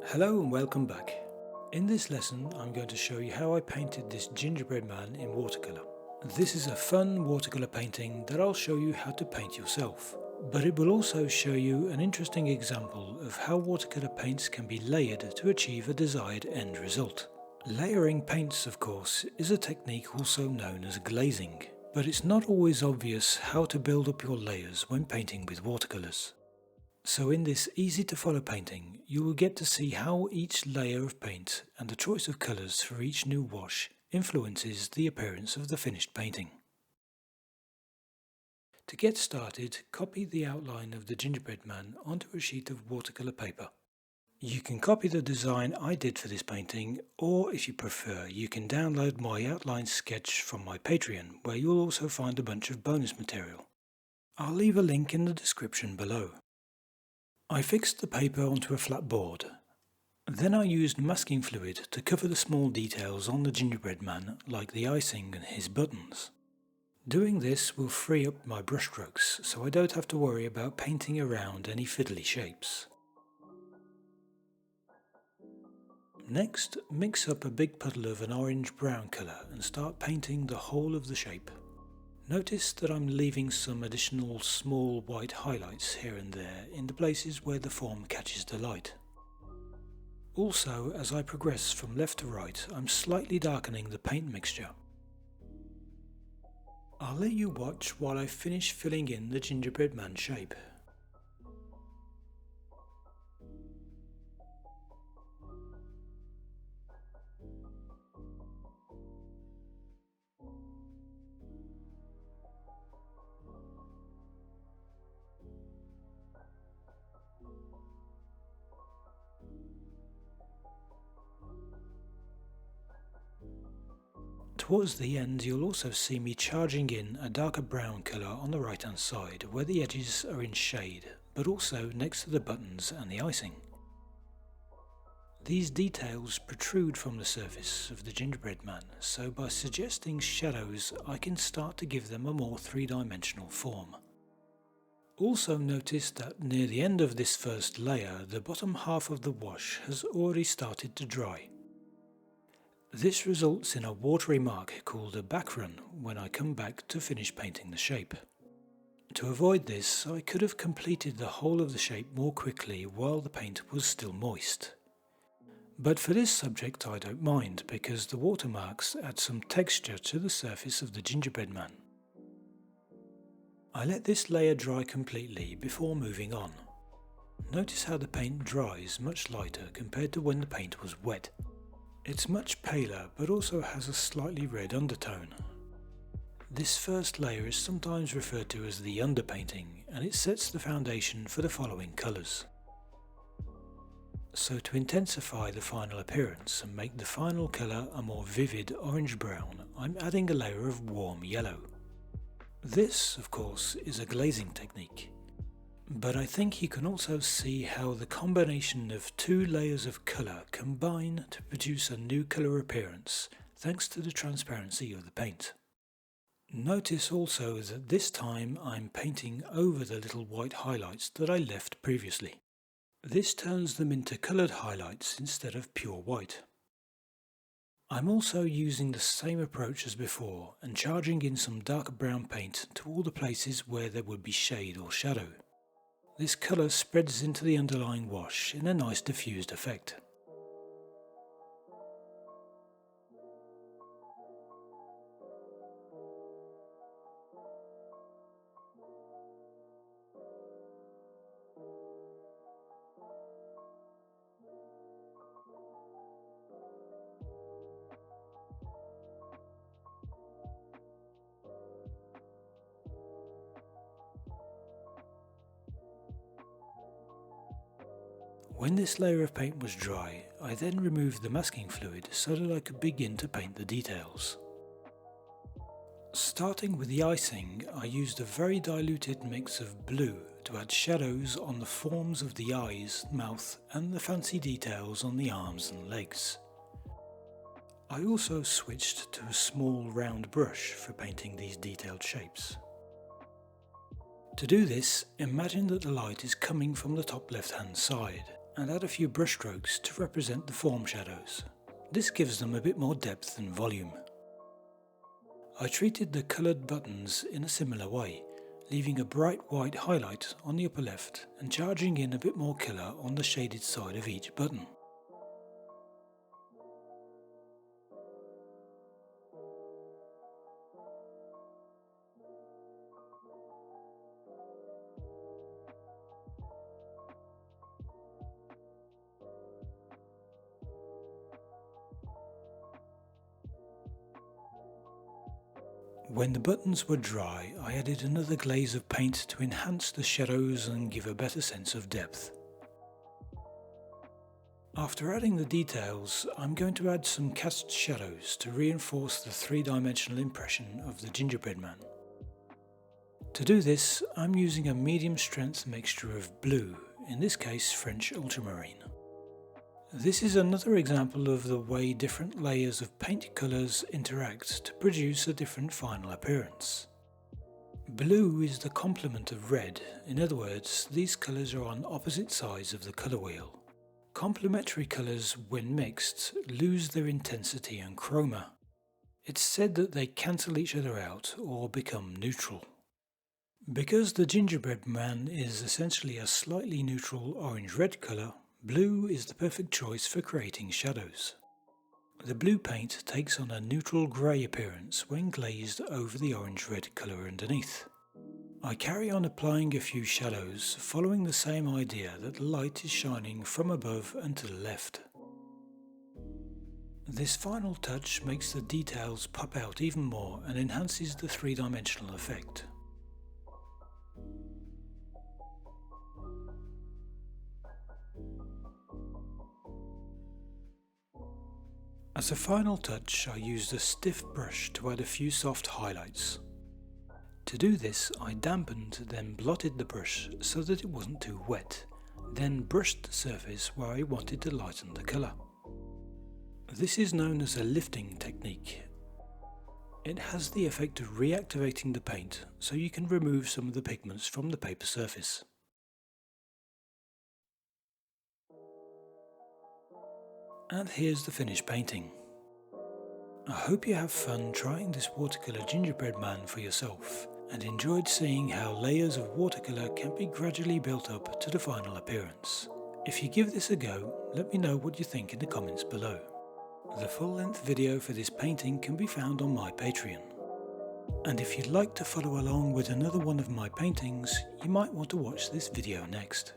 Hello and welcome back. In this lesson I'm going to show you how I painted this gingerbread man in watercolor. This is a fun watercolor painting that I'll show you how to paint yourself, but it will also show you an interesting example of how watercolor paints can be layered to achieve a desired end result. Layering paints, of course, is a technique also known as glazing, but it's not always obvious how to build up your layers when painting with watercolors. So in this easy to follow painting, you will get to see how each layer of paint and the choice of colours for each new wash influences the appearance of the finished painting. To get started, copy the outline of the gingerbread man onto a sheet of watercolour paper. You can copy the design I did for this painting, or if you prefer, you can download my outline sketch from my Patreon, where you'll also find a bunch of bonus material. I'll leave a link in the description below. I fixed the paper onto a flat board. Then I used masking fluid to cover the small details on the gingerbread man, like the icing and his buttons. Doing this will free up my brushstrokes, so I don't have to worry about painting around any fiddly shapes. Next, mix up a big puddle of an orange-brown colour and start painting the whole of the shape. Notice that I'm leaving some additional small white highlights here and there in the places where the form catches the light. Also, as I progress from left to right, I'm slightly darkening the paint mixture. I'll let you watch while I finish filling in the gingerbread man shape. Towards the end, you'll also see me charging in a darker brown colour on the right hand side where the edges are in shade, but also next to the buttons and the icing. These details protrude from the surface of the gingerbread man, so by suggesting shadows I can start to give them a more three-dimensional form. Also notice that near the end of this first layer, the bottom half of the wash has already started to dry. This results in a watery mark called a backrun when I come back to finish painting the shape. To avoid this, I could have completed the whole of the shape more quickly while the paint was still moist. But for this subject I don't mind, because the watermarks add some texture to the surface of the gingerbread man. I let this layer dry completely before moving on. Notice how the paint dries much lighter compared to when the paint was wet. It's much paler, but also has a slightly red undertone. This first layer is sometimes referred to as the underpainting, and it sets the foundation for the following colours. So to intensify the final appearance and make the final colour a more vivid orange-brown, I'm adding a layer of warm yellow. This, of course, is a glazing technique. But I think you can also see how the combination of two layers of colour combine to produce a new colour appearance thanks to the transparency of the paint. Notice also that this time I'm painting over the little white highlights that I left previously. This turns them into coloured highlights instead of pure white. I'm also using the same approach as before and charging in some darker brown paint to all the places where there would be shade or shadow. This colour spreads into the underlying wash in a nice diffused effect. When this layer of paint was dry, I then removed the masking fluid so that I could begin to paint the details. Starting with the icing, I used a very diluted mix of blue to add shadows on the forms of the eyes, mouth and the fancy details on the arms and legs. I also switched to a small round brush for painting these detailed shapes. To do this, imagine that the light is coming from the top left hand side, and add a few brush strokes to represent the form shadows. This gives them a bit more depth and volume. I treated the coloured buttons in a similar way, leaving a bright white highlight on the upper left and charging in a bit more colour on the shaded side of each button. When the buttons were dry, I added another glaze of paint to enhance the shadows and give a better sense of depth. After adding the details, I'm going to add some cast shadows to reinforce the three-dimensional impression of the gingerbread man. To do this, I'm using a medium strength mixture of blue, in this case French ultramarine. This is another example of the way different layers of paint colours interact to produce a different final appearance. Blue is the complement of red, in other words, these colours are on opposite sides of the colour wheel. Complementary colours, when mixed, lose their intensity and chroma. It's said that they cancel each other out or become neutral. Because the gingerbread man is essentially a slightly neutral orange-red colour, blue is the perfect choice for creating shadows. The blue paint takes on a neutral grey appearance when glazed over the orange-red colour underneath. I carry on applying a few shadows, following the same idea that the light is shining from above and to the left. This final touch makes the details pop out even more and enhances the three-dimensional effect. As a final touch, I used a stiff brush to add a few soft highlights. To do this, I dampened, then blotted the brush so that it wasn't too wet, then brushed the surface where I wanted to lighten the colour. This is known as a lifting technique. It has the effect of reactivating the paint so you can remove some of the pigments from the paper surface. And here's the finished painting. I hope you have fun trying this watercolour gingerbread man for yourself and enjoyed seeing how layers of watercolour can be gradually built up to the final appearance. If you give this a go, let me know what you think in the comments below. The full-length video for this painting can be found on my Patreon. And if you'd like to follow along with another one of my paintings, you might want to watch this video next.